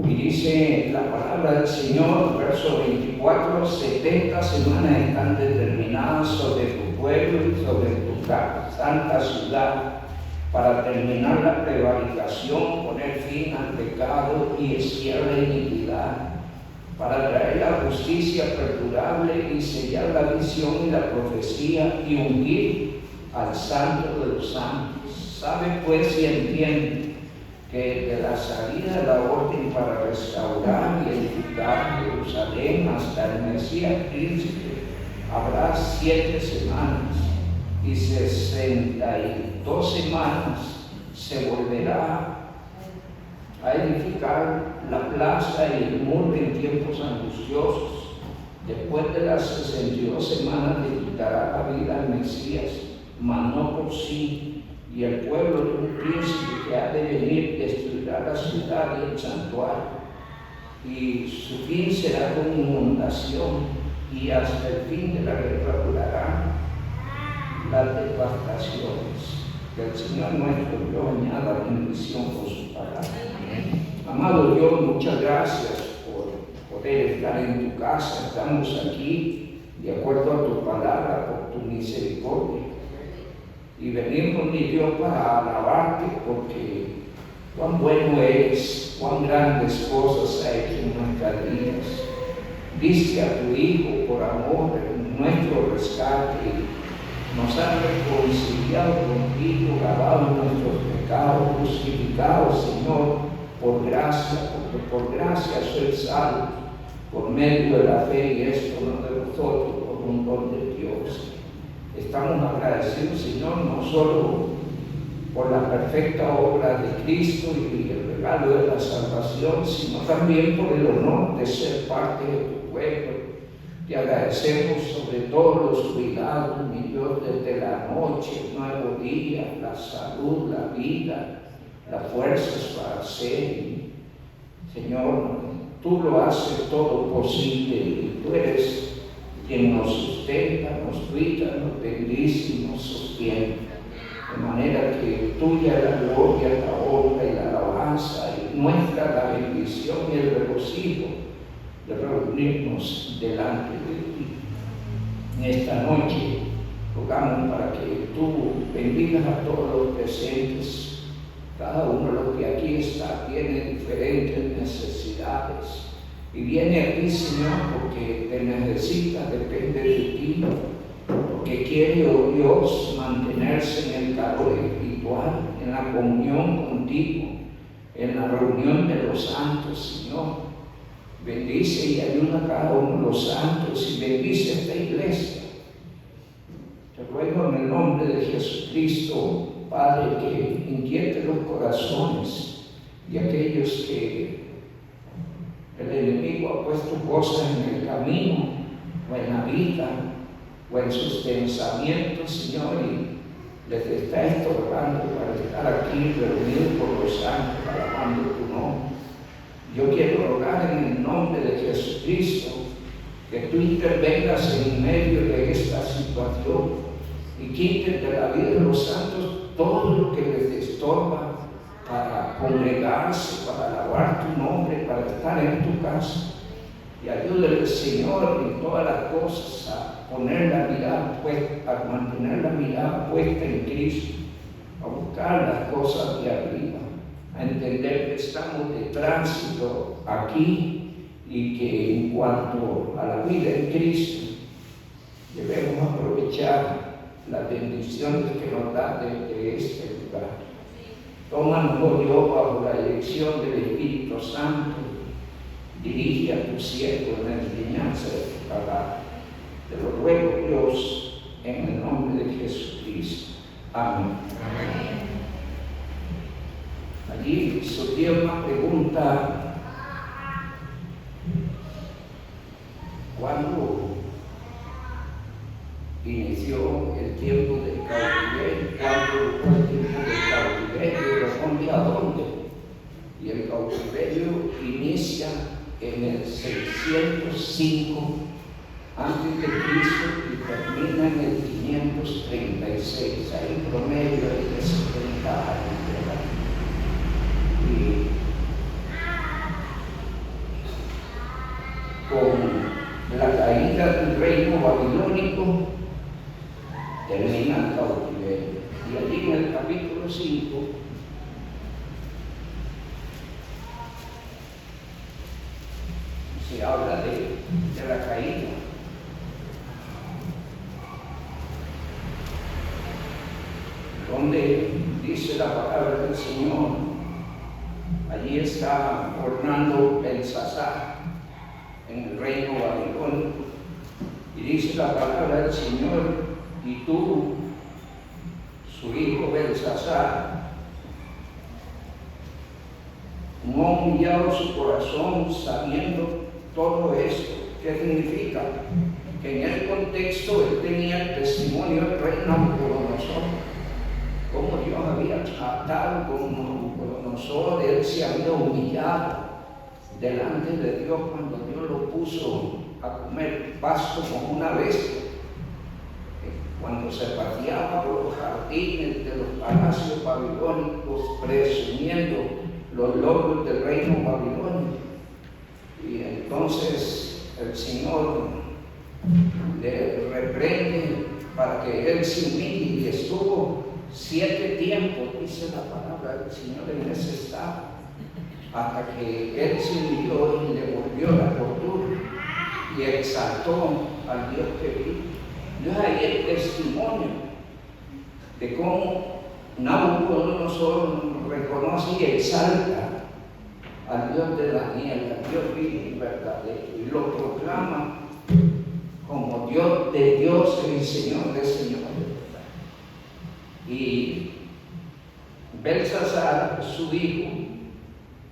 Y dice la palabra del Señor, verso 24, 70 semanas están determinadas sobre tu pueblo y sobre tu santa ciudad, para terminar la prevaricación, poner fin al pecado y expiar la iniquidad, para traer la justicia perdurable y sellar la visión y la profecía y ungir al santo de los santos. Sabe pues y entiende que de la salida de la orden para restaurar y edificar Jerusalén hasta el Mesías príncipe habrá 7 semanas, y 62 semanas se volverá a edificar la plaza y el muro en tiempos angustiosos. Después de las 62 semanas le quitará la vida al Mesías, mas no por sí, y el pueblo de un príncipe que ha de venir destruirá la ciudad y el santuario, y su fin será con inundación, y hasta el fin de la guerra durarán las devastaciones. Que el Señor nuestro Dios añada bendición por su palabra. Amado Dios, muchas gracias por poder estar en tu casa. Estamos aquí de acuerdo a tu palabra, por tu misericordia. Y venimos, mi Dios, para alabarte, porque cuán bueno eres, cuán grandes cosas has hecho en nuestras vidas. Diste a tu Hijo por amor en nuestro rescate. Nos has reconciliado contigo, lavado nuestros pecados, justificados, Señor, por gracia, porque por gracia soy salvo, por medio de la fe, y esto no de nosotros, por un don de Dios. Estamos agradecidos, Señor, no solo por la perfecta obra de Cristo y el regalo de la salvación, sino también por el honor de ser parte de tu pueblo. Te agradecemos sobre todos los cuidados, mi Dios, desde la noche, el nuevo día, la salud, la vida, las fuerzas para hacer. Señor, tú lo haces todo posible y tú eres quien nos sustenta, nos cuida, nos bendice y nos sostiene. De manera que tuya la gloria, la honra y la alabanza, y nuestra la bendición y el regocijo de reunirnos delante de ti. En esta noche rogamos para que tú bendigas a todos los presentes. Cada uno de los que aquí está tiene diferentes necesidades y viene aquí, Señor, porque te necesita, depende de ti, porque quiere, oh Dios, mantenerse en el calor espiritual, en la comunión contigo, en la reunión de los santos, Señor. Bendice y ayuda a cada uno de los santos y bendice esta iglesia. Te ruego en el nombre de Jesucristo, Padre, que inquiete los corazones de aquellos que el enemigo ha puesto cosas en el camino, o en la vida, o en sus pensamientos, Señor, y les está estorbando para estar aquí reunidos por los santos, alabando tu nombre. Yo quiero rogar en el nombre de Jesucristo que tú intervengas en medio de esta situación y quites de la vida de los santos todo lo que les estorba para congregarse, para alabar tu nombre, para estar en tu casa. Y ayúdale, Señor, en todas las cosas a poner la mirada puesta, a mantener la mirada puesta en Cristo, a buscar las cosas de arriba, a entender que estamos de tránsito aquí y que en cuanto a la vida en Cristo debemos aprovechar las bendiciones que nos da desde este lugar. Tómanos, oh Dios, bajo la dirección del Espíritu Santo. Dirige a tu siervo en la enseñanza de tu palabra. Te lo ruego, Dios, en el nombre de Jesucristo. Amén. Amén. Allí surgió una pregunta: ¿cuándo inició el tiempo del cautiverio? ¿Cuándo fue el tiempo del cautiverio? ¿Responde a dónde? Y el cautiverio inicia en el 605 antes de Cristo y termina en el 536. Hay un promedio de 70 años. Y babilónico, termina el cautiverio. Y allí en el capítulo 5 se habla de la caída. Donde dice la palabra del Señor, allí está gobernando Belsasar en el reino babilónico, y dice la palabra del Señor: y tú, su hijo Belsasar, no ha humillado su corazón sabiendo todo esto. ¿Qué significa? Que en el contexto él tenía el testimonio del rey Nabucodonosor, como Dios había tratado con Nabucodonosor. Él se había humillado delante de Dios cuando Dios lo puso a comer pasto como una bestia, cuando se paseaba por los jardines de los palacios babilónicos presumiendo los logros del reino babilónico. Y entonces el Señor le reprende para que él se humille, y estuvo 7 tiempos, dice la palabra del Señor, en ese estado, hasta que él se humilló y le volvió la cordura y exaltó al Dios que vive. Entonces ahí el testimonio de cómo Nabucodonosor reconoce y exalta al Dios de Daniel, al Dios vivo y verdadero, y lo proclama como Dios de dioses y Señor de señores. Y Belsasar, su hijo,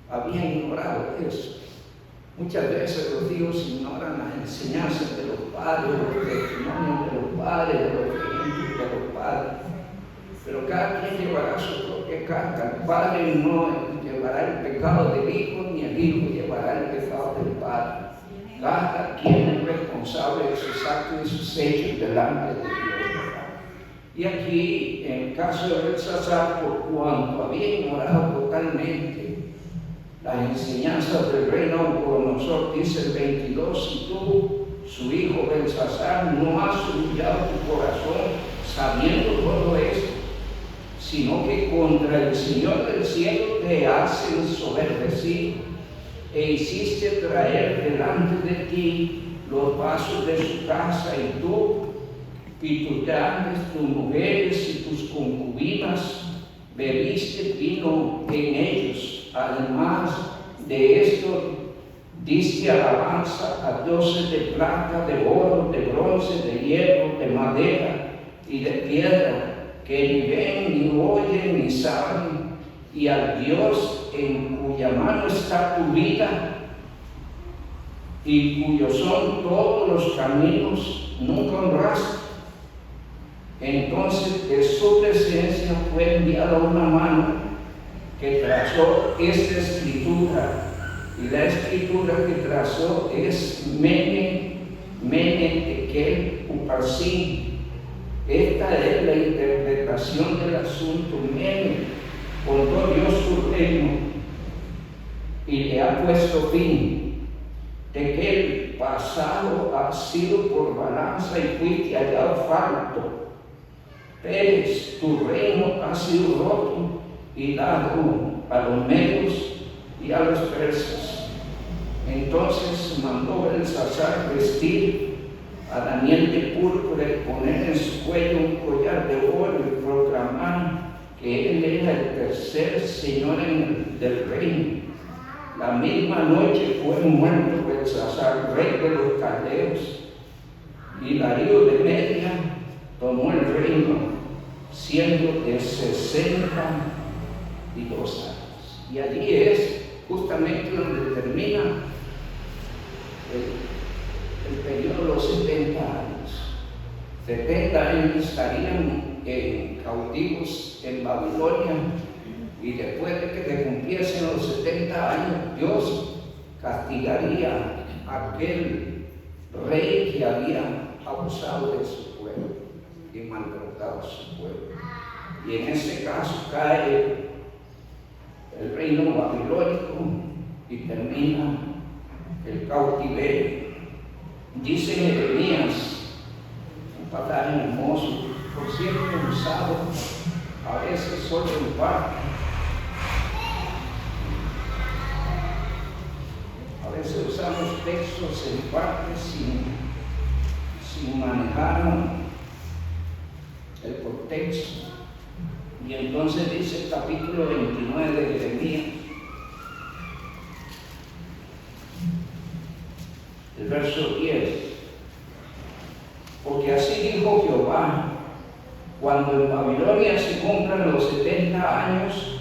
había ignorado eso. Muchas veces los hijos ignoran las enseñanzas de los padres, los testimonios de los padres, de los ejemplos de los padres. Pero cada quien llevará su propia carga. El padre no llevará el pecado del hijo, ni el hijo llevará el pecado del padre. Cada quien es responsable de sus actos y sus hechos delante de Dios. Y aquí, en el caso de Belsasar, por cuanto había ignorado totalmente las enseñanzas del rey Nabucodonosor, dice el 22: y tú, su hijo Belsasar, no has humillado tu corazón sabiendo todo esto, sino que contra el Señor del cielo te has ensoberbecido, e hiciste traer delante de ti los vasos de su casa, y tú y tus grandes, tus mujeres y tus concubinas bebiste vino en ellos. Además de esto, diste alabanza a dioses de plata, de oro, de bronce, de hierro, de madera y de piedra, que ni ven, ni oyen, ni saben, y al Dios en cuya mano está tu vida y cuyos son todos los caminos, nunca honraste. Entonces de su presencia fue enviada una mano que trazó esta escritura, y la escritura que trazó es Mene, Tekel, Uparsin. Esta es la interpretación del asunto. Mene contó Dios su reino y le ha puesto fin. Tekel, pasado ha sido por balanza y fuiste hallado falto. Pérez, tu reino ha sido roto y dado a los medios y a los persas. Entonces mandó Belsasar vestir a Daniel de púrpura y poner en su cuello un collar de oro y proclamar que él era el tercer señor del reino. La misma noche fue muerto Belsasar, rey de los caldeos, y Darío de Media tomó el reino, siendo de 62 años. Y allí es justamente donde termina el periodo de los 70 años. 70 años estarían cautivos en Babilonia, y después de que se cumpliesen los 70 años, Dios castigaría a aquel rey que había abusado de su pueblo y maltratado a su pueblo. Y en ese caso cae el reino babilónico y termina el cautiverio. Dice Jeremías pasaje hermoso, por siempre usado, a veces solo en parte. A veces usamos textos en parte sin manejar el contexto. Y entonces dice el capítulo 29 de Jeremías, el verso 10, porque así dijo Jehová, cuando en Babilonia se cumplan los 70 años,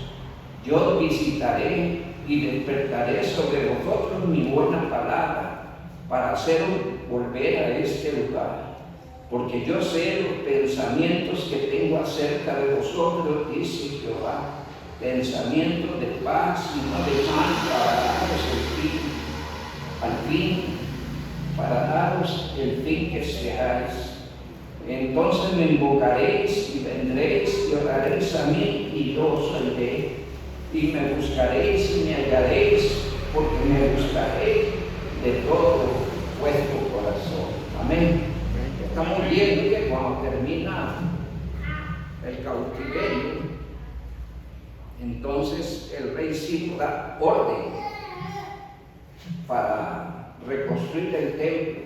yo visitaré y despertaré sobre vosotros mi buena palabra para haceros volver a este lugar. Porque yo sé los pensamientos que tengo acerca de vosotros, dice Jehová, pensamientos de paz y no de mal, para daros para daros el fin que esperáis. Entonces me invocaréis y vendréis y oraréis a mí y yo os oiré. Y me buscaréis y me hallaréis, porque me buscaréis de todo vuestro corazón. Amén. Estamos viendo que cuando termina el cautiverio, entonces el rey Ciro da orden para reconstruir el templo.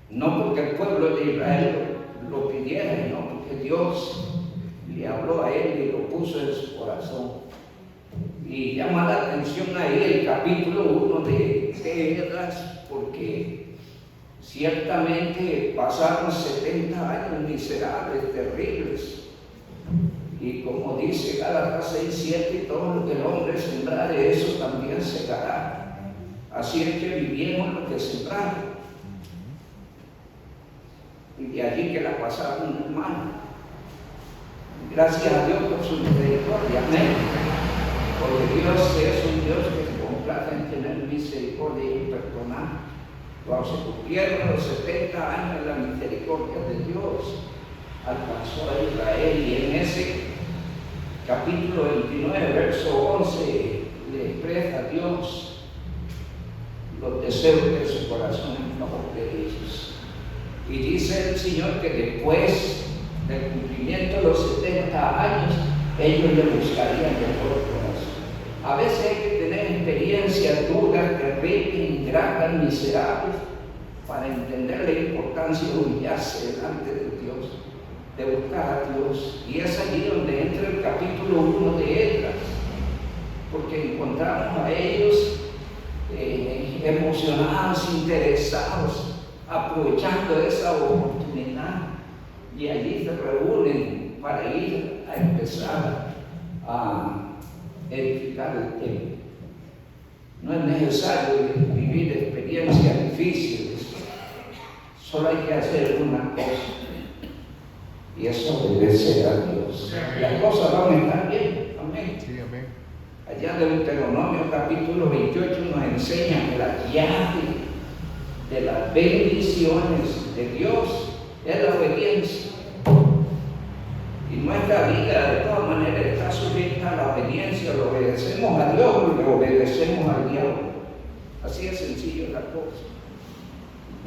No porque el pueblo de Israel lo pidiera, sino porque Dios le habló a él y lo puso en su corazón. Y llama la atención ahí el capítulo 1 de Esdras, porque ciertamente pasaron 70 años miserables, terribles. Y como dice Gálatas 6:7, todo lo que el hombre sembrare, eso también segará. Así es que vivieron lo que sembraron. Y de allí que la pasaron mal. Gracias a Dios por su misericordia. Amén. Porque Dios es un Dios que se complace en tener misericordia y perdonar. Cuando se cumplieron los 70 años, la misericordia de Dios alcanzó a Israel, y en ese capítulo 29, verso 11, le expresa a Dios los deseos de su corazón en favor de ellos. Y dice el Señor que después del cumplimiento de los 70 años, ellos le buscarían de todo el corazón. A veces hay que tener experiencias duras, terribles, ingratas, miserables, para entender la importancia de humillarse delante de Dios, de buscar a Dios. Y es allí donde entra el capítulo 1 de Esdras, porque encontramos a ellos emocionados, interesados, aprovechando esa oportunidad, y allí se reúnen para ir a empezar a edificar el templo. No es necesario vivir experiencias difíciles, solo hay que hacer una cosa, y es obedecer a Dios. Las cosas van a estar bien. Amén. Sí, amén. Allá de Deuteronomio capítulo 28 nos enseña que la llave de las bendiciones de Dios es la obediencia. Y nuestra vida de todas maneras está sujeta a la obediencia. Le obedecemos a Dios o le obedecemos al diablo. Así es sencillo la cosa.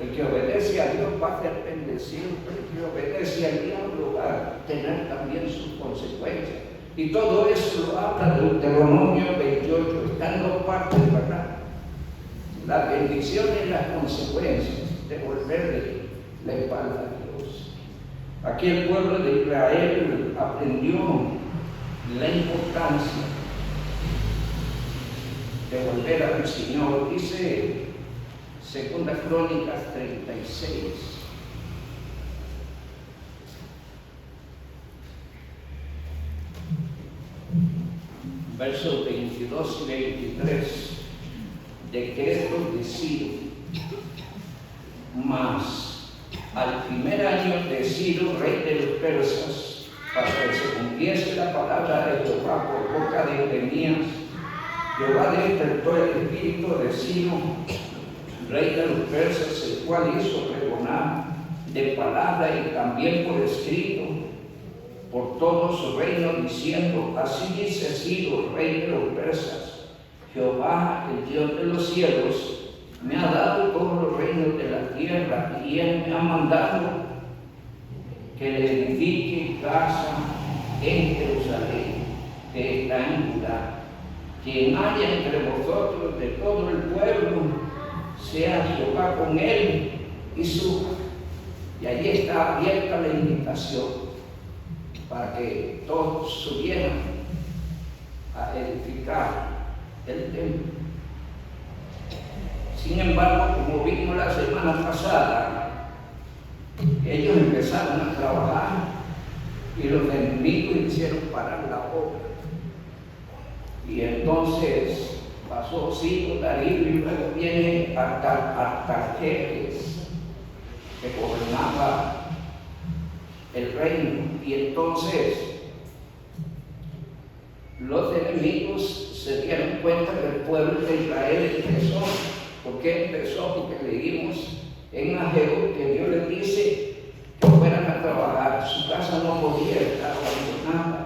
El que obedece a Dios va a ser bendecido, pero el que obedece al diablo va a tener también sus consecuencias. Y todo eso lo habla Deuteronomio 28, está en dos partes, ¿verdad? La bendición y las consecuencias de volverle la espalda a Dios. Aquí el pueblo de Israel aprendió la importancia de volver al Señor. Dice Segunda Crónicas 36. Versos 22 y 23. Decretos de Ciro. Mas al primer año de Ciro, rey de los persas, para que se cumpliese la palabra de Jehová por boca de Jeremías, Jehová despertó el espíritu de Ciro, rey de los persas, el cual hizo pregonar de palabra y también por escrito por todo su reino, diciendo: así dice Ciro, rey de los persas, Jehová, el Dios de los cielos, me ha dado todos los reinos de la tierra, y él me ha mandado que le edifique casa en Jerusalén, que está en Judá. Quien haya entre vosotros de todo el pueblo, sea Jehová con él y suba. Y allí está abierta la invitación para que todos subieran a edificar el templo. Sin embargo, como vimos la semana pasada, ellos empezaron a trabajar y los enemigos hicieron parar la obra. Y entonces pasó Ciro, Darío, y luego viene Artajerjes, que gobernaba el reino. Y entonces los enemigos se dieron cuenta que el pueblo de Israel empezó. ¿Por qué empezó? Porque leímos en Ageo que Dios les dice que fueran a trabajar. Su casa no podía estar abandonada.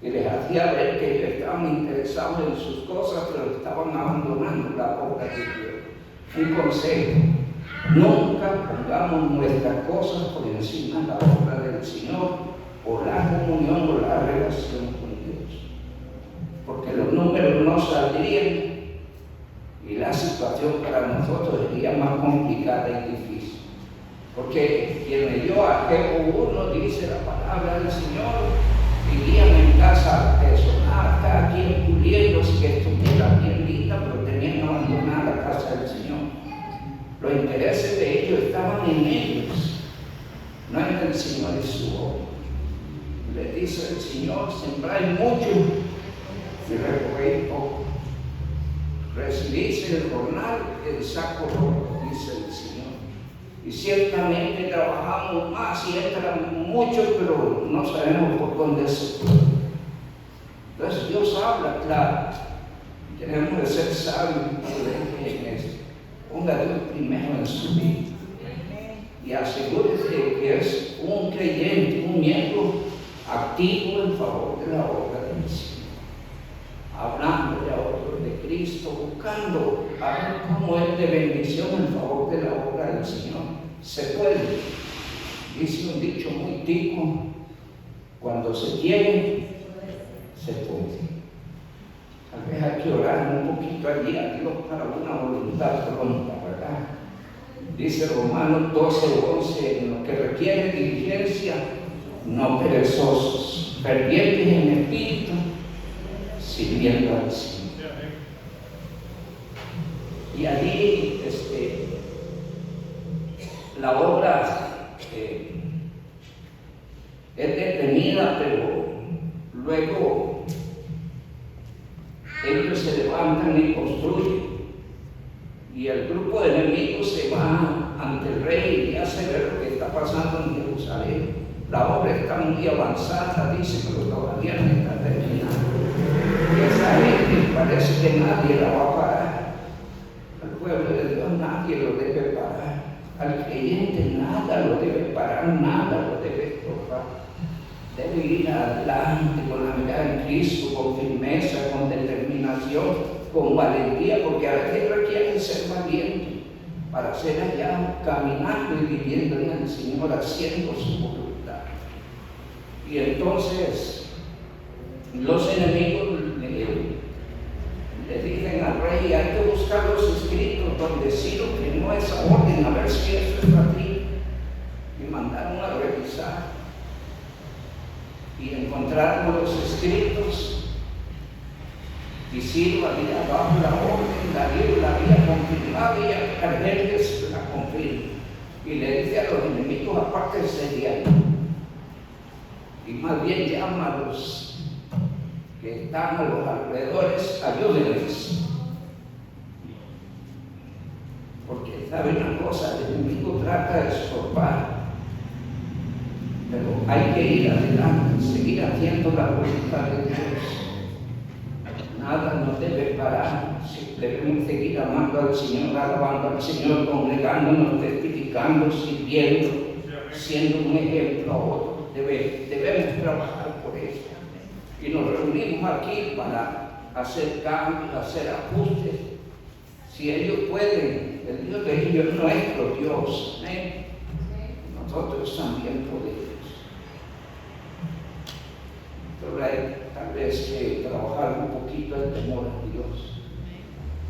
Y les hacía ver que ellos estaban interesados en sus cosas, pero estaban abandonando la obra de Dios. Un consejo: nunca pongamos nuestras cosas por encima de la obra del Señor, o la comunión o la relación con Dios. Porque los números no saldrían y la situación para nosotros sería más complicada y difícil. Porque quien leyó a Ageo 1 dice la palabra del Señor: vivían en casa personal, cada quien puliéndose que estuviera bien linda, pero tenían abandonada la casa del Señor. Los intereses de ellos estaban en ellos, no en el Señor y su obra. Les dice el Señor: sembráis mucho y recogéis poco. Recibís el jornal, el saco roto, dice el Señor. Y ciertamente trabajamos más y entran muchos, pero no sabemos por dónde se fue. Entonces Dios habla claro. Tenemos que ser sabios y prudentes en esto. Ponga a Dios primero en su vida. Y asegúrese que es un creyente, un miembro activo en favor de la obra del Señor. Hablándole a otros de Cristo, buscando a ver cómo es de bendición en favor de la obra del Señor. Se puede. Dice un dicho muy tico: cuando se quiere, se puede. Tal vez hay que orar un poquito allí a Dios para una voluntad pronta, ¿verdad? Dice Romanos 12:11: en lo que requiere diligencia, no perezosos, fervientes en espíritu, sirviendo al Señor. Y allí la obra es detenida, pero luego ellos se levantan y construyen, y el grupo de enemigos se va ante el rey y hace ver lo que está pasando en Jerusalén. La obra está muy avanzada, dice, pero todavía no está terminada. Y esa gente parece que nadie la va a parar. Al pueblo de Dios nadie lo debe parar. Al creyente nada lo debe parar, nada lo debe estorbar. Debe ir adelante con la mirada en Cristo, con firmeza, con determinación, con valentía, porque a veces requiere ser valiente para ser allá caminando y viviendo en el Señor, haciendo su voluntad. Y entonces los enemigos le dicen al rey: hay que buscar los escritos donde Ciro firmó esa orden, a ver si eso es para ti. Y mandaron a revisar y encontraron los escritos, y Ciro había dado la orden, Darío la había confirmado y Artajerjes la confirma. Y le dice a los enemigos: apártense de ahí. Y más bien llama a los que están a los alrededores: ayúdenles. Porque sabe una cosa, el enemigo trata de estorbar, pero hay que ir adelante, seguir haciendo la voluntad de Dios. Nada nos debe parar. Debemos seguir amando al Señor, alabando al Señor, congregándonos, testificando, sirviendo, siendo un ejemplo a otros. Debemos trabajar por eso. Y nos reunimos aquí para hacer cambios, hacer ajustes. Si ellos pueden, el Dios de ellos no es nuestro Dios. Nosotros también podemos. pero hay tal vez que trabajar un poquito el temor a Dios.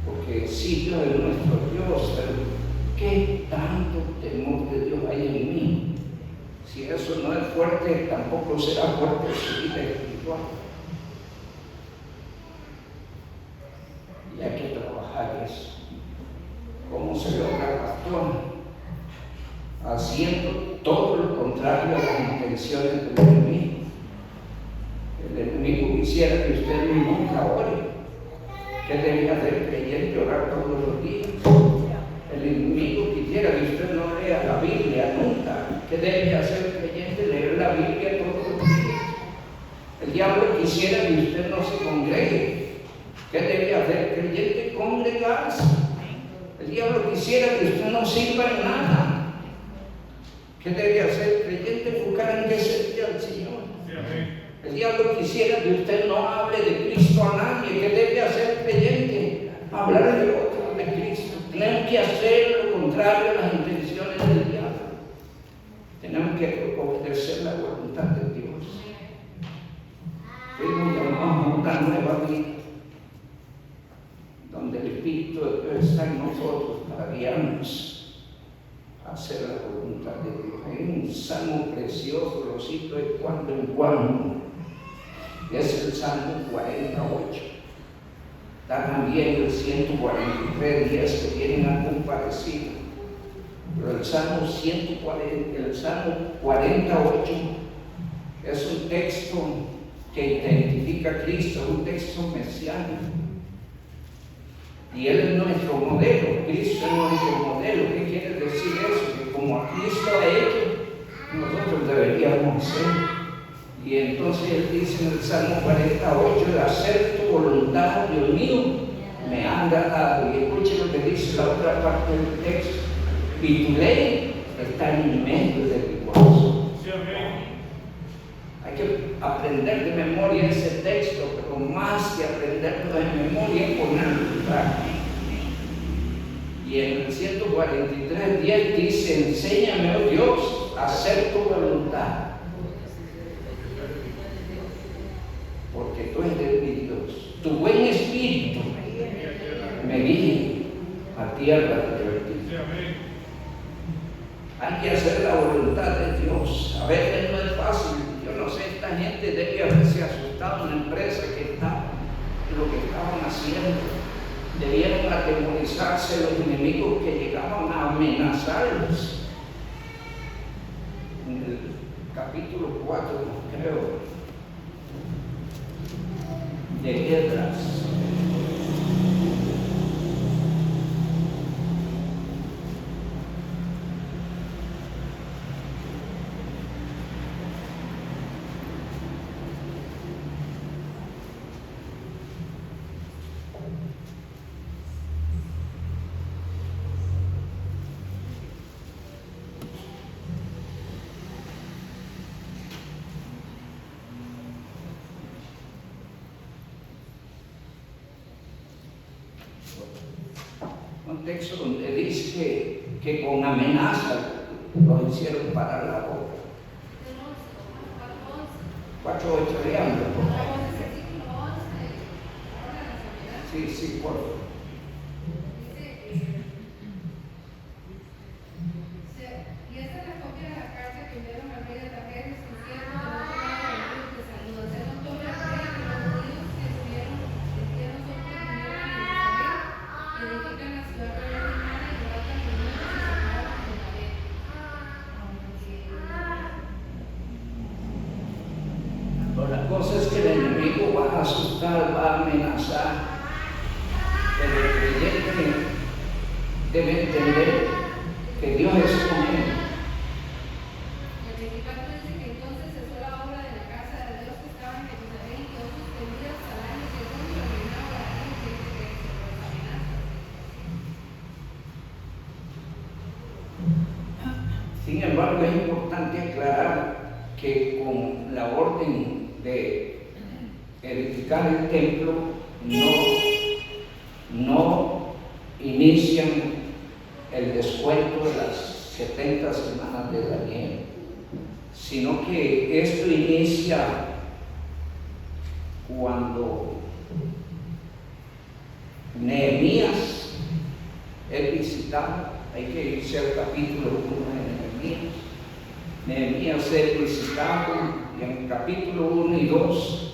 Porque sí, Dios es nuestro Dios, pero ¿qué tanto temor de Dios hay en mí? Si eso no es fuerte, tampoco será fuerte su vida espiritual. Y hay que trabajar eso. ¿Cómo se logra, pastor? Haciendo todo lo contrario a las intenciones del enemigo. El enemigo quisiera que usted nunca ore. ¿Qué debía hacer creyente? Orar todos los días. El enemigo quisiera que usted no lea la Biblia nunca. ¿Qué debe hacer creyente? Leer la Biblia todos los días. El diablo quisiera que usted no se congregue. ¿Qué debe hacer creyente? Congregarse. El diablo quisiera que usted no sirva en nada. ¿Qué debe hacer creyente? Buscar en qué servir al Señor. El diablo quisiera que usted no hable de Cristo a nadie. ¿Qué debe hacer creyente? Hablar de otro, de Cristo. Tenemos que hacer lo contrario a las intenciones del diablo. Tenemos que obedecer la voluntad de Dios. Fuimos llamados a una nueva vida, donde el Espíritu de Dios está en nosotros para guiarnos a hacer la voluntad de Dios. Hay un salmo precioso, lo cito de cuando en cuando. Es el Salmo 48. Está también el 143 días que tienen algo parecido. Pero el Salmo 48 es un texto que identifica a Cristo, un texto mesiánico. Y Él es nuestro modelo, Cristo es nuestro modelo. ¿Qué quiere decir eso? Que como a Cristo ha hecho, nosotros deberíamos hacer. Y entonces Él dice en el Salmo 48, de hacer tu voluntad, Dios mío, me ha agradado. Y escuche lo que dice la otra parte del texto. Y tu ley está en medio de mi corazón. Hay que aprender de memoria ese texto, pero más que aprenderlo de memoria, ponerlo en práctica. Y en el 143:10 dice, enséñame, oh Dios, a hacer tu voluntad. Porque tú eres mi Dios. Tu buen espíritu me guía a tierra divertida. Hay que hacer la voluntad de Dios. A veces no es fácil. Yo no sé, esta gente debe haberse asustado en la empresa que está, lo que estaban haciendo. Debieron atemorizarse los enemigos que llegaban a amenazarlos. En el capítulo 4, creo, de Esdras. Un texto donde dice que con amenaza los hicieron parar la boca. 4:8 de hambre. Sí, por favor. Y esta es la copia de la carta que enviaron al rey de Tarjeres diciendo que no tomaba el de salud. Hacer notorio al rey que los judíos que estuvieron nosotros vinieron a Jerusalén, edifican la ciudad de la hermana y levantan los muros y se acaban con la pared. Pero la cosa es que el enemigo va a asustar, va a amenazar. Pero el creyente debe entender que Dios es con él. El 24 dice que entonces cesó la obra de la casa de Dios que estaba en Jerusalén y todos suspendidos al año segundo del reinado de la gente que se los amenazas. Sin embargo, es importante aclarar que con la orden de edificar el templo no inician el descuento de las 70 semanas de Daniel, sino que esto inicia cuando Nehemías es visitado, hay que irse al capítulo 1 de Nehemías. Nehemías es visitado y en el capítulo 1 y 2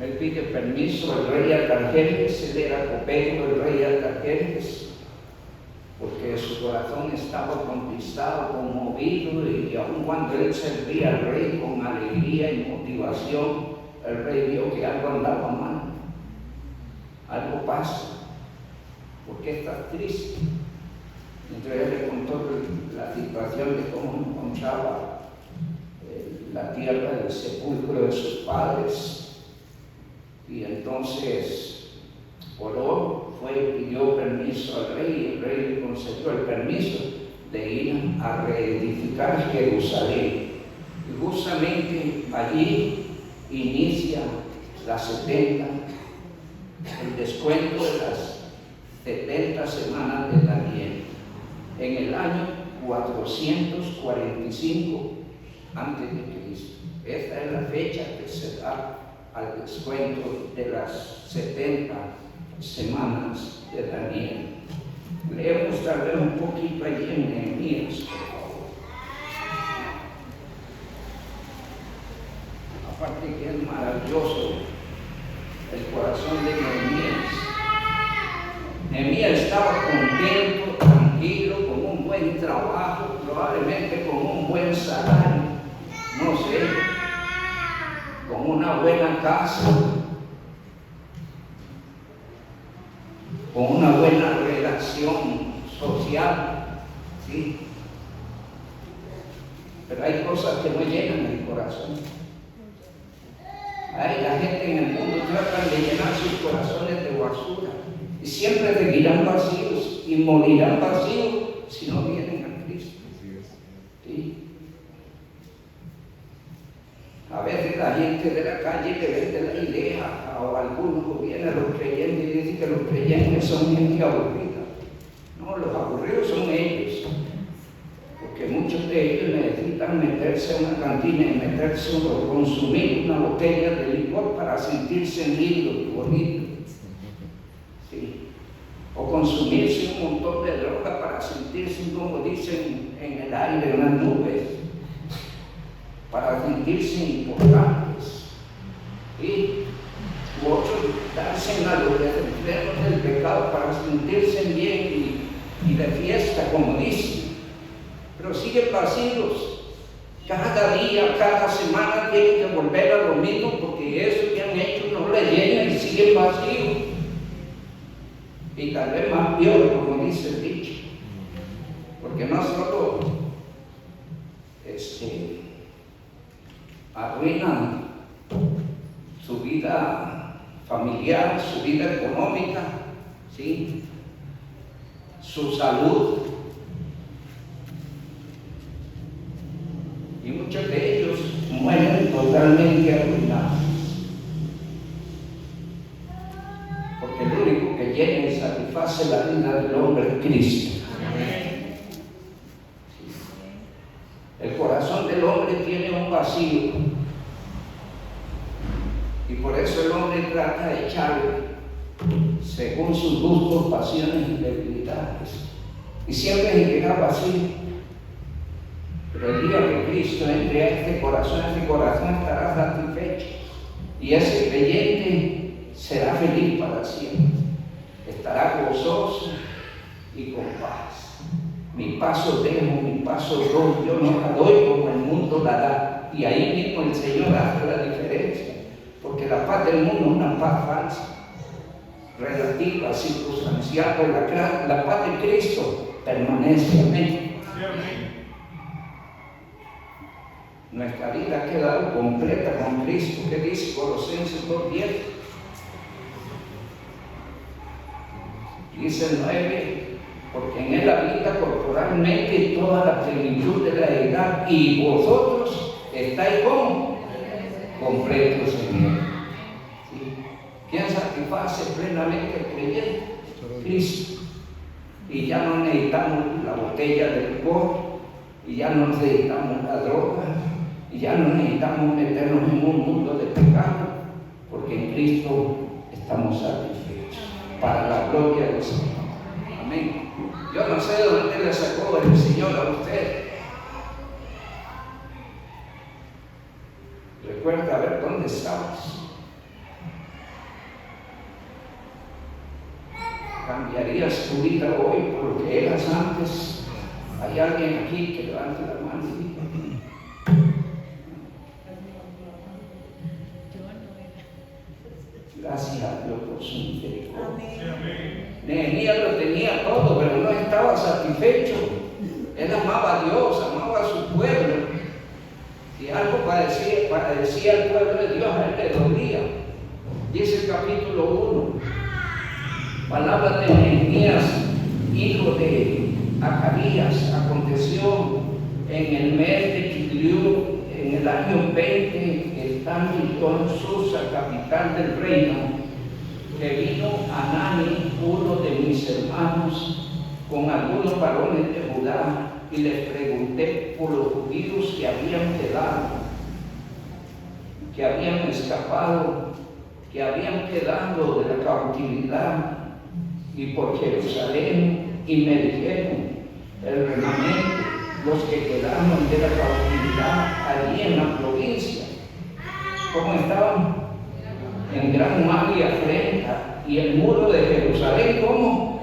él pide permiso al rey Artajerjes. Él era copero del rey Artajerjes, porque su corazón estaba conquistado, conmovido, y aun cuando él servía al rey con alegría y motivación, el rey vio que algo andaba mal, algo pasa. ¿Por qué estás triste? Entonces él le contó la situación de cómo encontraba la tierra del sepulcro de sus padres. Y entonces oró, fue y pidió permiso al rey, y el rey le concedió el permiso de ir a reedificar Jerusalén. Y justamente allí inicia las 70, el descuento de las 70 semanas de Daniel, en el año 445 a.C. Esta es la fecha que se da al descuento de las 70 semanas de Daniel. Leemos tal vez un poquito allí en Nehemías, por favor. Aparte que es maravilloso el corazón de Nehemías. Nehemías estaba contento, tranquilo, con un buen trabajo, probablemente con un buen salario, no sé, con una buena casa, con una buena relación social, ¿sí? Pero hay cosas que no llenan el corazón. La gente en el mundo trata de llenar sus corazones de basura y siempre seguirán vacíos y morirán vacíos si no vienen a Cristo. ¿Sí? A veces la gente de la calle le vende la idea, o algunos vienen a los creyentes y dicen que los creyentes son gente aburrida. No, los aburridos son ellos, porque muchos de ellos necesitan meterse a una cantina y meterse o consumir una botella de licor para sentirse lindos y bonitos. ¿Sí? O consumirse un montón de droga para sentirse, como dicen, en el aire, en las nubes, para sentirse importantes. ¿Sí? U otros darse a los extremos del pecado para sentirse bien y de fiesta, como dicen. Pero siguen vacíos. Cada día, cada semana tienen que volver a lo mismo, porque eso que han hecho no le llena y siguen vacíos. Y tal vez más peor, como dice el dicho, porque no solo arruinan su vida familiar, su vida económica, ¿sí? Su salud, y muchos de ellos mueren totalmente arruinados, porque el único que llena y satisface la vida del hombre es Cristo. El corazón del hombre tiene un vacío, y por eso el hombre trata de echarle según sus gustos, pasiones y debilidades, y siempre llega vacío. Pero el día que Cristo entre a este corazón estará satisfecho, y ese creyente será feliz para siempre, estará gozoso y con paz. Mi paso dejo, mi paso doy, yo no la doy como el mundo la da. Y ahí mismo el Señor hace la diferencia, porque la paz del mundo es una paz falsa, relativa, circunstancial, pero la paz de Cristo permanece. Amén. Nuestra vida ha quedado completa con Cristo. ¿Qué dice Colosenses 2:10? Dice el 9, porque en él habita corporalmente toda la plenitud de la deidad, y vosotros estáis como completos en él. ¿Sí? ¿Quién satisface plenamente al creyente? Cristo. Y ya no necesitamos la botella de licor, y ya no necesitamos la droga, y ya no necesitamos meternos en un mundo de pecado, porque en Cristo estamos satisfechos, para la gloria del Señor. Amén. Yo no sé de dónde le sacó el Señor a usted. Recuerda a ver dónde estabas. ¿Cambiarías tu vida hoy por lo que eras antes? ¿Hay alguien aquí que levante la mano y diga? Gracias a Dios por su misericordia. Nehemías lo tenía todo, pero no estaba satisfecho. Él amaba a Dios, amaba a su pueblo. Si algo padecía el pueblo de Dios, a él le dolía. Dice el capítulo 1, palabras de Nehemías, hijo de Acarías. Aconteció en el mes de Kislev, en el año 20, estando yo en Susa, capital del reino, que vino Hanani, uno de mis hermanos, con algunos varones de Judá, y les pregunté por los judíos que habían quedado, que habían escapado, que habían quedado de la cautividad, y por Jerusalén, y me dijeron, el remanente, los que quedaron de la cautividad allí en la provincia, ¿cómo estaban? En gran mal y afrenta, y el muro de Jerusalén, ¿cómo?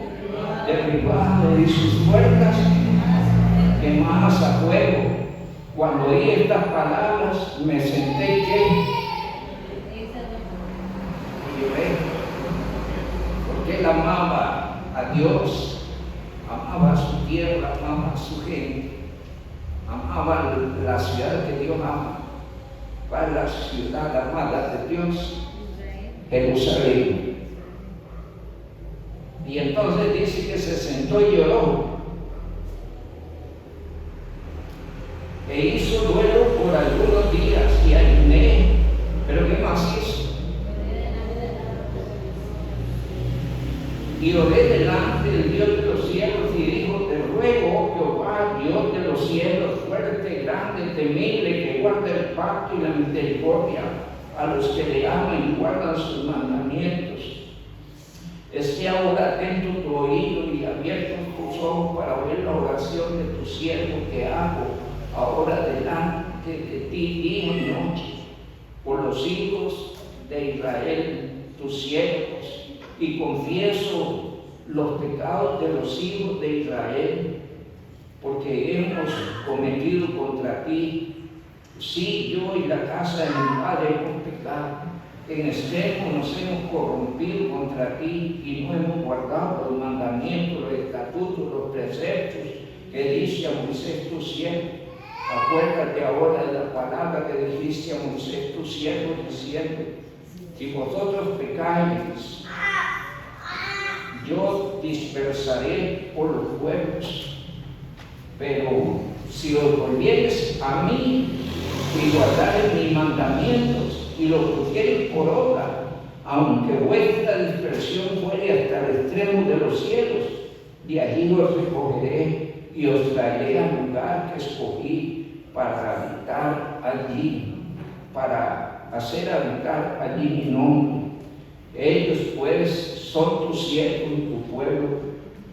Derribado, y sus puertas quemadas a fuego. Cuando oí estas palabras, me senté y lloré, porque él amaba a Dios, amaba a su tierra, amaba a su gente, amaba la ciudad que Dios ama. ¿Cuál es la ciudad amada de Dios? Jerusalén. Y entonces dice que se sentó y lloró, e hizo duelo por algunos días, y ayuné. ¿Pero qué más hizo? Y oré delante del Dios de los cielos, y dijo: te ruego, Jehová, Dios de los cielos, fuerte, grande, temible, que guarda el pacto y la misericordia a los que le aman y guardan sus mandamientos. Esté ahora atento tu oído y abiertos tus ojos para oír la oración de tu siervo que hago ahora delante de ti día y noche, por los hijos de Israel, tus siervos, y confieso los pecados de los hijos de Israel, porque hemos cometido contra ti. Sí, yo y la casa de mi padre hemos pecado. En extremo nos hemos corrompido contra ti y no hemos guardado los mandamientos, los estatutos, los preceptos que dice a Moisés tu siervo. Acuérdate ahora de la palabra que dijiste a Moisés tu siervo, diciendo: si vosotros pecáis, yo dispersaré por los pueblos. Pero si os volviereis a mí y guardareis mis mandamientos y los pusiereis por obra, aunque vuestra dispersión fuere hasta el extremo de los cielos, de allí os recogeré y os traeré al lugar que escogí para habitar allí, para hacer habitar allí mi nombre. Ellos pues son tus siervos y tu pueblo,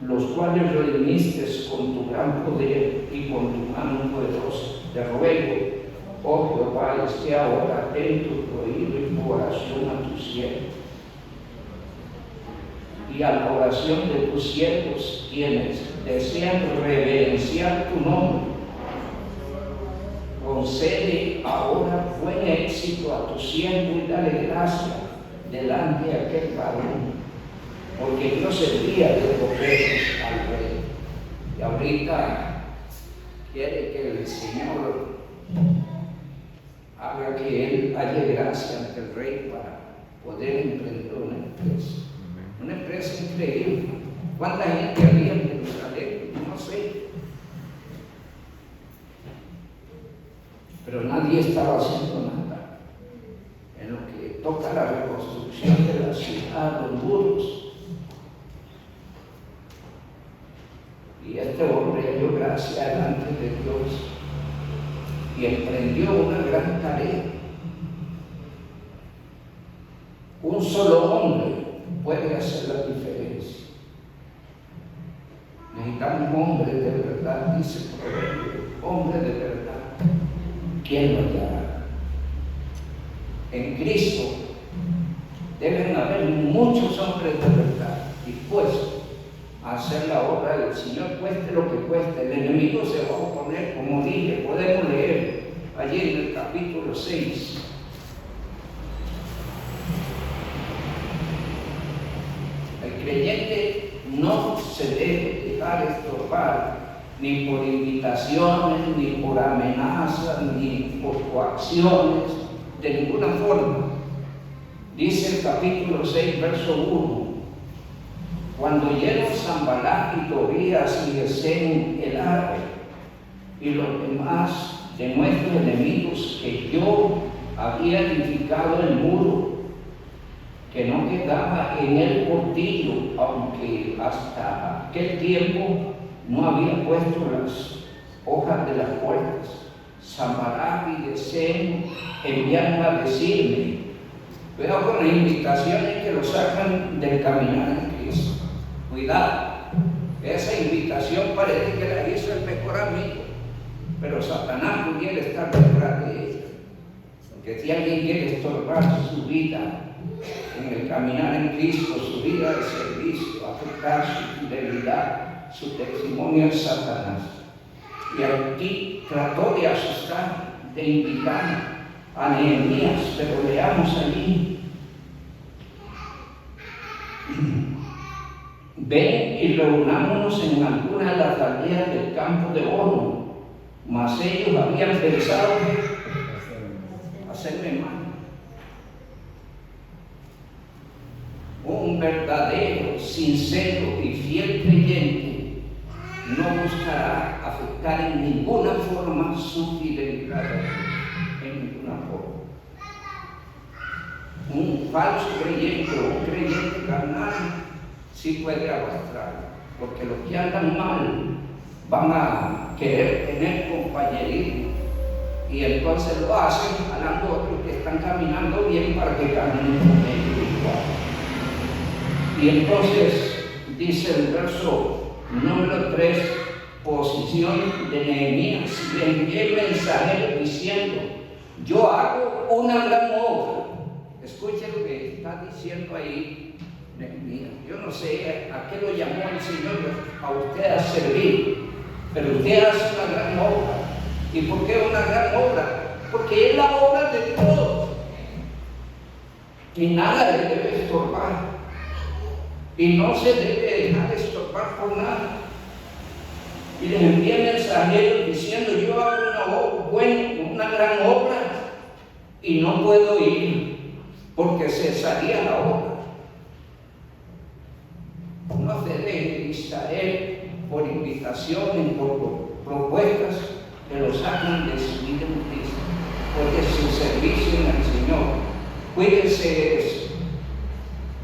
los cuales redimiste con tu gran poder y con tu mano poderosa. Te ruego, oh Jehová, esté ahora atento tu oído y tu oración a tus siervos, y a la oración de tus siervos, quienes desean reverenciar tu nombre. Concede ahora buen éxito a tu siervo y dale gracia delante de aquel varón, porque no servía de profetas al rey. Y ahorita quiere que el Señor haga que él haya gracia ante el rey para poder emprender una empresa increíble. ¿Cuánta gente había en Jerusalén? No sé. Pero nadie estaba haciendo nada en lo que toca la reconstrucción de la ciudad, los muros. Y este hombre halló gracia delante de Dios y emprendió una gran tarea. solo hombre puede hacer la diferencia. Necesitamos hombres de verdad, dice el proverbio, hombres de verdad. ¿Quién lo hallará? En Cristo deben haber muchos hombres de verdad dispuestos a hacer la obra del Señor, cueste lo que cueste. El enemigo se va a oponer, como dije, podemos leer allí en el capítulo 6. El creyente no se debe dejar estorbar ni por invitaciones, ni por amenazas, ni por coacciones, de ninguna forma. Dice el capítulo 6, verso 1: cuando oyeron Sanbalat y Tobías y Gesem el árabe y los demás de nuestros enemigos que yo había edificado el muro, que no quedaba en el portillo, aunque hasta aquel tiempo no había puesto las hojas de las puertas, Sanbalat y Gesem enviaron a decirme, cuidado con las invitaciones que lo sacan del caminar en Cristo. Cuidado, esa invitación parece que la hizo el mejor amigo, pero Satanás pudiera estar detrás de ella. Porque si alguien quiere estorbar su vida en el caminar en Cristo, su vida de servicio, afectar su fidelidad, su testimonio, es Satanás. Y aquí trató de asustar, de invitar a Nehemías, pero leamos allí. Ven y reunámonos en alguna de las aldeas del campo de Ono. Mas ellos habían pensado hacerme mal. Un verdadero, sincero y fiel creyente no buscará afectar en ninguna forma su fidelidad a Dios, en ninguna forma. Un falso creyente o un creyente carnal sí puede arrastrar, porque los que andan mal van a querer tener compañerismo y entonces lo hacen jalando a otros que están caminando bien para que caminen con ellos igual. Y entonces dice el verso número 3, posición de Nehemías: le envié mensajero diciendo, yo hago una gran obra. Escuchen lo que está diciendo ahí Nehemías. Yo no sé a qué lo llamó el Señor a usted a servir, pero usted hace una gran obra. ¿Y por qué una gran obra? Porque es la obra de Dios y nada le debe estorbar, y no se debe dejar estorbar por nada. Y les envié mensajeros diciendo, yo hago una gran obra y no puedo ir porque cesaría la obra. No se deje distraer por invitaciones, por propuestas que lo sacan de su vida en Cristo, porque su servicio en el Señor. Cuídense de eso.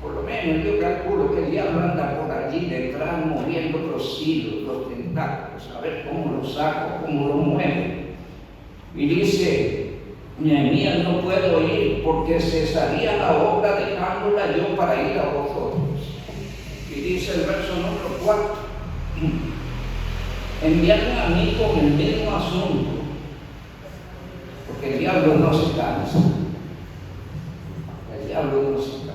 Por lo menos yo calculo que el diablo anda por allí detrás moviendo los hilos, los tentáculos, a ver cómo lo saco, cómo lo muevo. Y dice Nehemías, no puedo ir porque cesaría la obra dejándola yo para ir a vosotros. Y dice el verso número 4, enviaron a mí con el mismo asunto, porque el diablo no se cansa. El diablo no se cansa.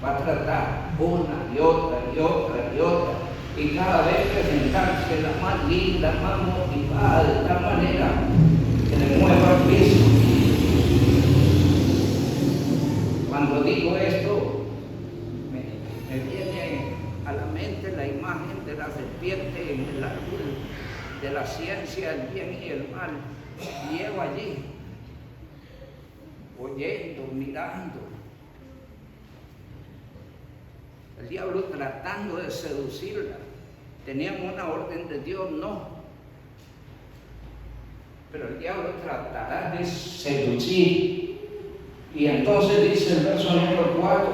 Va a tratar una y otra y otra y otra, y cada vez presentarse la más linda, más motivada, de tal manera que le mueva el piso. Cuando digo esto, me viene a la mente la imagen de la serpiente en el árbol de la ciencia, el bien y el mal. Y llevo allí, oyendo, mirando. El diablo tratando de seducirla. ¿Teníamos una orden de Dios? No. Pero el diablo tratará de seducir. Y entonces dice el verso número 4,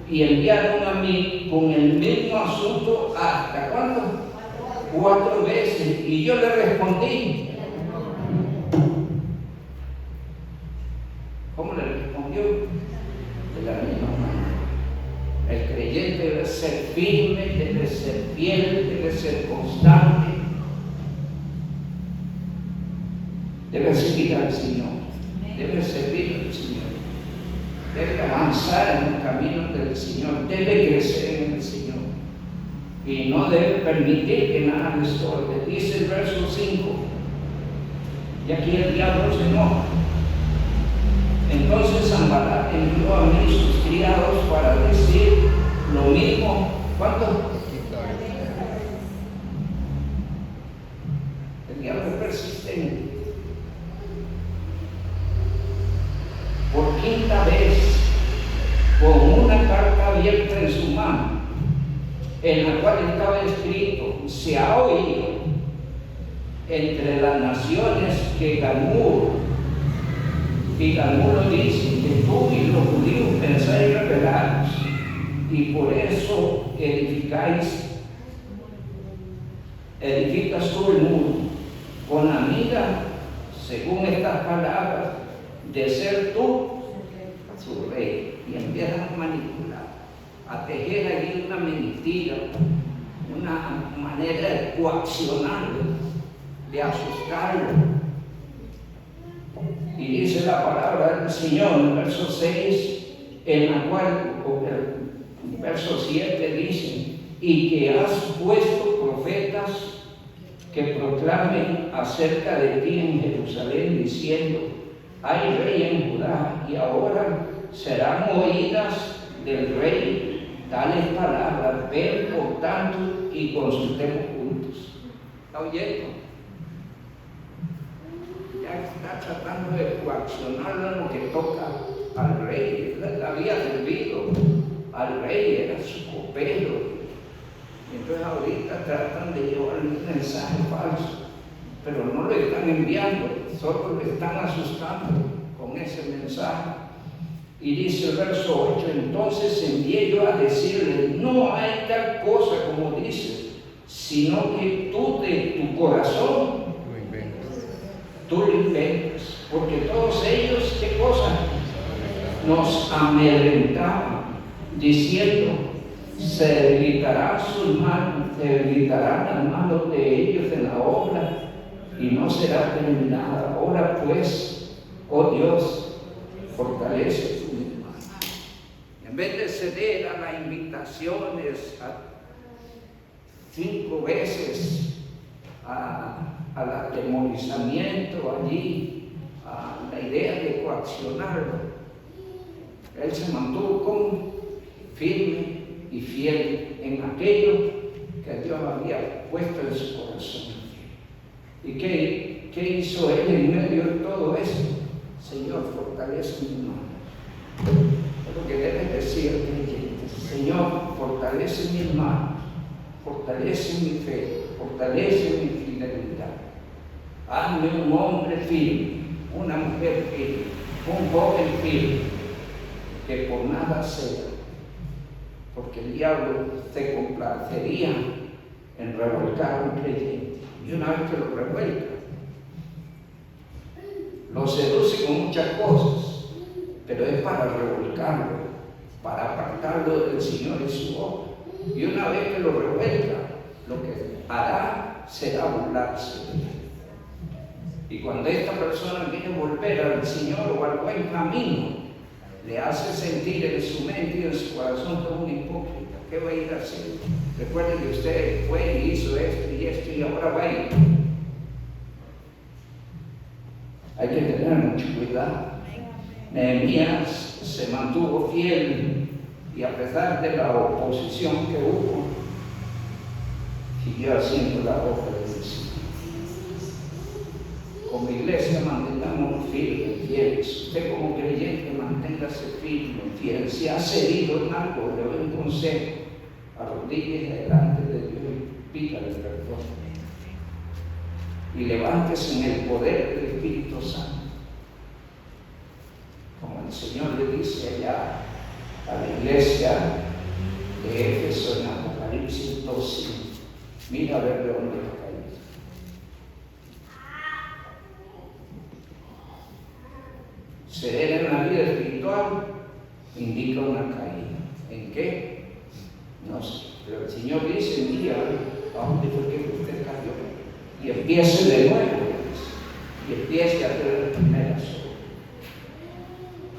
y enviaron a mí con el mismo asunto, ¿hasta cuánto? 4 veces. Y yo le respondí. ¿Cómo le respondió? De la misma manera. firme, debe ser fiel, debe ser constante, debe seguir al Señor, debe servir al Señor, debe avanzar en los caminos del Señor, debe crecer en el Señor y no debe permitir que nada le estorbe. Dice el verso 5, y aquí el diablo se enoja. Entonces Sanballat envió a 1000 sus criados para decir lo mismo. ¿Cuánto? El diablo es persistente. Por quinta vez, con una carta abierta en su mano, en la cual estaba escrito: se ha oído entre las naciones que Galmur, y Galmur dice que tú y los judíos pensáis rebelaros, y por eso edificas tú el muro, con la mira, según estas palabras, de ser tú su rey. Y empiezan a manipular, a tejer allí una mentira, una manera de coaccionarlo, de asustarlo. Y dice la palabra del Señor en el verso 6, en la cual, el verso 7 dice: y que has puesto profetas que proclamen acerca de ti en Jerusalén, diciendo: hay rey en Judá, y ahora serán oídas del rey tales palabras. Ven por tanto y consultemos juntos. ¿Está oyendo? Ya está tratando de coaccionarlo en lo que toca al rey. Él había servido al rey, era su copero. Entonces ahorita tratan de llevarle un mensaje falso, pero no lo están enviando, solo le están asustando con ese mensaje. Y dice el verso 8: entonces envié yo a decirle: no hay tal cosa como dices, sino que tú de tu corazón tú lo inventas, porque todos ellos, ¿qué cosa? Nos amedrentaban, diciendo: se debilitarán sus manos, se debilitarán las manos de ellos en la obra, y no será terminada. Ahora pues, oh Dios, fortalece tu mano. En vez de ceder a las invitaciones 5 veces al atemorizamiento allí, a la idea de coaccionarlo, él se mantuvo firme y fiel en aquello que Dios había puesto en su corazón. ¿Y qué hizo él en medio de todo eso? Señor, fortalece mi mano. Es lo que debes decir al creyente: Señor, fortalece mis manos, fortalece mi fe, fortalece mi fidelidad. Hazme un hombre firme, una mujer firme, un joven firme, que por nada sea, porque el diablo se complacería en revolcar a un creyente. Y una vez que lo revuelca, lo seduce con muchas cosas, pero es para revolcarlo, para apartarlo del Señor y su obra. Y una vez que lo revuelca, lo que hará será burlarse de él. Y cuando esta persona quiere volver al Señor o al buen camino, le hace sentir en su mente y en su corazón como un hipócrita. ¿Qué va a ir a hacer? Recuerden que usted fue y hizo esto y ahora va a ir. Hay que tener mucho cuidado. Nehemías se mantuvo fiel y a pesar de la oposición que hubo, siguió haciendo la obra del Señor. Como iglesia mantengámonos firmes, fieles. Usted como creyente manténgase firme, fiel. Si ha cedido en algo, le doy un consejo: arrodíllese delante de Dios y pídale perdón. Y levántese en el poder del Espíritu Santo. Como el Señor le dice allá a la iglesia de Éfeso en Apocalipsis 12, mira a ver de dónde está caído. Ceder en la vida espiritual indica una caída. ¿En qué? No sé. Pero el Señor dice un día, ¿a dónde fue que usted cayó? Y empiece de nuevo, y empiece a hacer las primeras obras.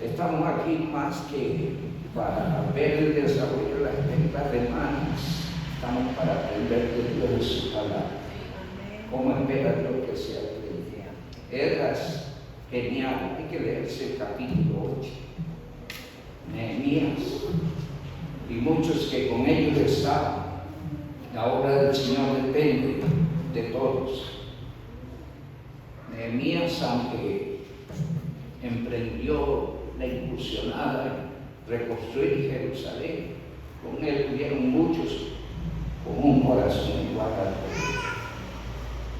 Estamos aquí más que para ver el desarrollo de las ventas humanas, estamos para aprender de Dios de su palabra. ¿Cómo espera Dios que sea creyente? Esdras, genial, hay que leerse el capítulo 8. Nehemías y muchos que con ellos estaban. La obra del Señor depende de todos. Nehemías, aunque emprendió la incursionada en reconstruir Jerusalén, con él hubieron muchos con un corazón igual al de.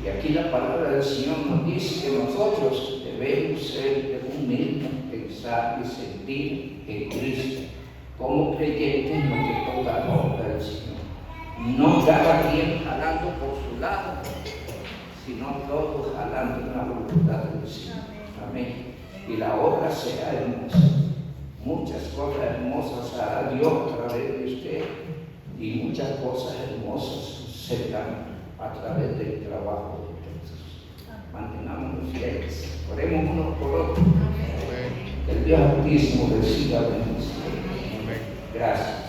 Y aquí la palabra del Señor nos dice que nosotros debemos ser de un mismo pensar y sentir en Cristo, como creyentes en lo que toca la obra del Señor. No cada quien jalando por su lado, sino todos jalando en la voluntad del Señor. Amén. Y la obra será hermosa. Muchas cosas hermosas hará Dios a través de usted, y muchas cosas hermosas se dan a través del trabajo de Jesús. Mantengámonos fieles, oremos unos por otros. Que el Dios Altísimo reciba bendición. Gracias.